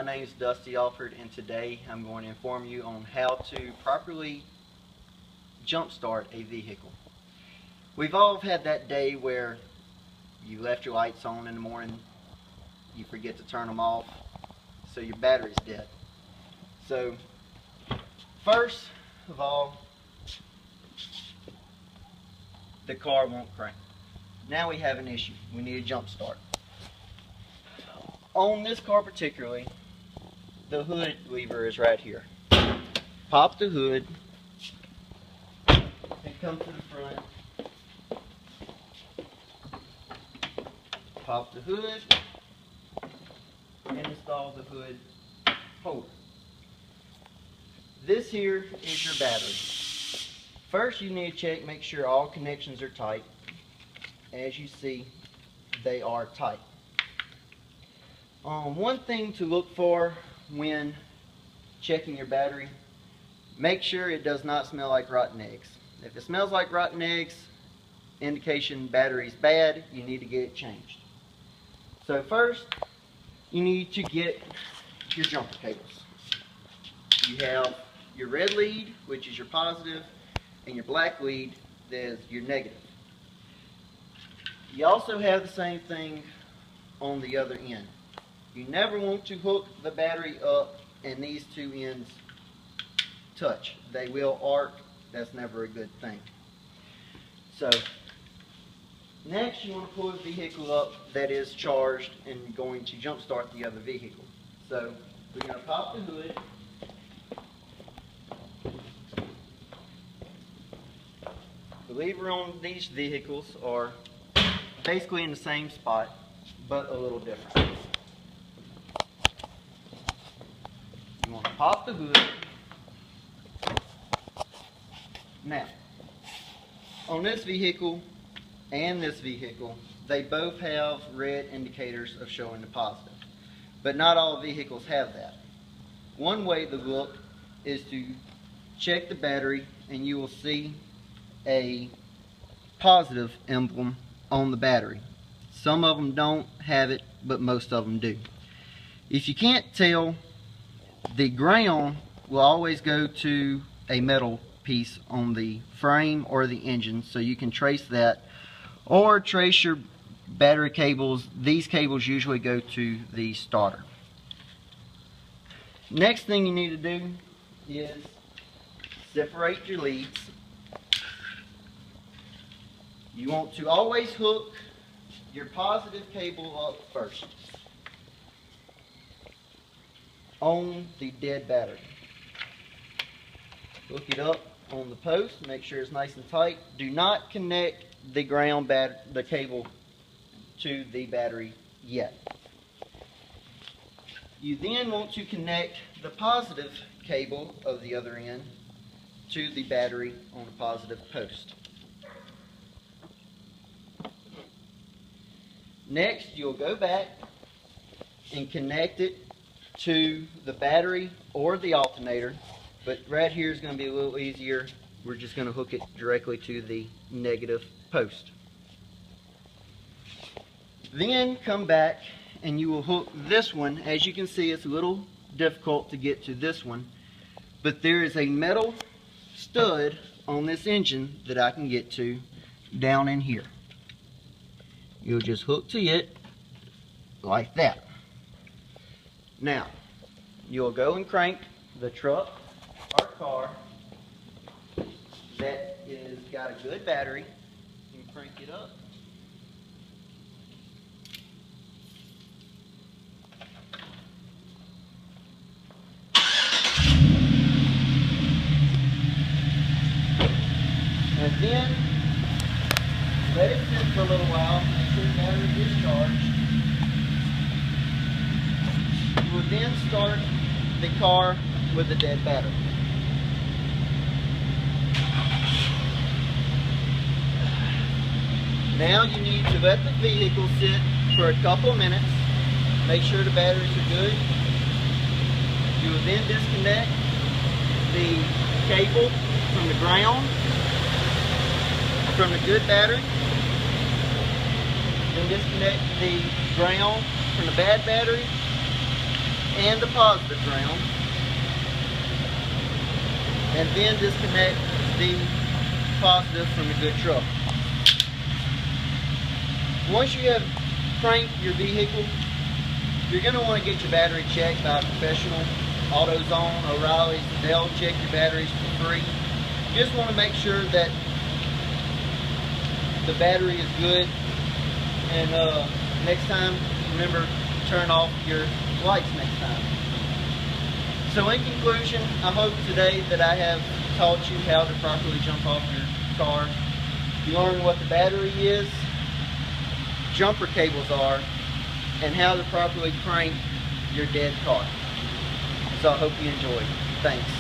name is D.Alford, and today I'm going to inform you on how to properly jumpstart a vehicle. We've all had that day where you left your lights on in the morning, you forget to turn them off, so your battery's dead. So first of all, the car won't crank. Now we have an issue. We need a jump start. On this car particularly, the hood lever is right here. Pop the hood and come to the front. Pop the hood and install the hood holder. This here is your battery. First you need to check, make sure all connections are tight. As you see, they are tight. One thing to look for when checking your battery, make sure it does not smell like rotten eggs. If it smells like rotten eggs, indication battery's bad, you need to get it changed. So first, you need to get your jumper cables. You have your red lead, which is your positive, and your black lead, that is your negative. You also have the same thing on the other end. You never want to hook the battery up and these two ends touch. They will arc. That's never a good thing. So next you want to pull the vehicle up that is charged and going to jump start the other vehicle. So we're going to pop the hood. The lever on these vehicles are basically in the same spot, but a little different. You want to pop the hood. Now, on this vehicle and this vehicle, they both have red indicators of showing the positive. But not all vehicles have that. One way to look is to check the battery and you will see a positive emblem on the battery. Some of them don't have it, but most of them do. If you can't tell, the ground will always go to a metal piece on the frame or the engine, so you can trace that, or trace your battery cables. These cables usually go to the starter. Next thing you need to do is separate your leads. You want to always hook your positive cable up first on the dead battery. Hook it up on the post, make sure it's nice and tight. Do not connect the ground the cable to the battery yet. You then want to connect the positive cable of the other end to the battery on the positive post. Next, you'll go back and connect it to the battery or the alternator, but right here is going to be a little easier. We're just going to hook it directly to the negative post. Then come back and you will hook this one. As you can see, it's a little difficult to get to this one, but there is a metal stud on this engine that I can get to down in here. You'll just hook to it like that. Now, you'll go and crank the truck or car that is got a good battery. You can crank it up. And then let it sit for a little while, make sure the battery is charged. You will then start the car with the dead battery. Now you need to let the vehicle sit for a couple of minutes, make sure the batteries are good. You will then disconnect the cable from the ground, from the good battery. Then disconnect the ground from the bad battery. and the positive ground, and then disconnect the positive from the good trouble. Once you have cranked your vehicle, you're going to want to get your battery checked by a professional. AutoZone, O'Reilly's, they'll check your batteries for free. You just want to make sure that the battery is good, and next time, remember, turn off your lights next time. So in conclusion, I hope today that I have taught you how to properly jump off your car. You learned what the battery is, jumper cables are, and how to properly crank your dead car. So I hope you enjoyed. Thanks.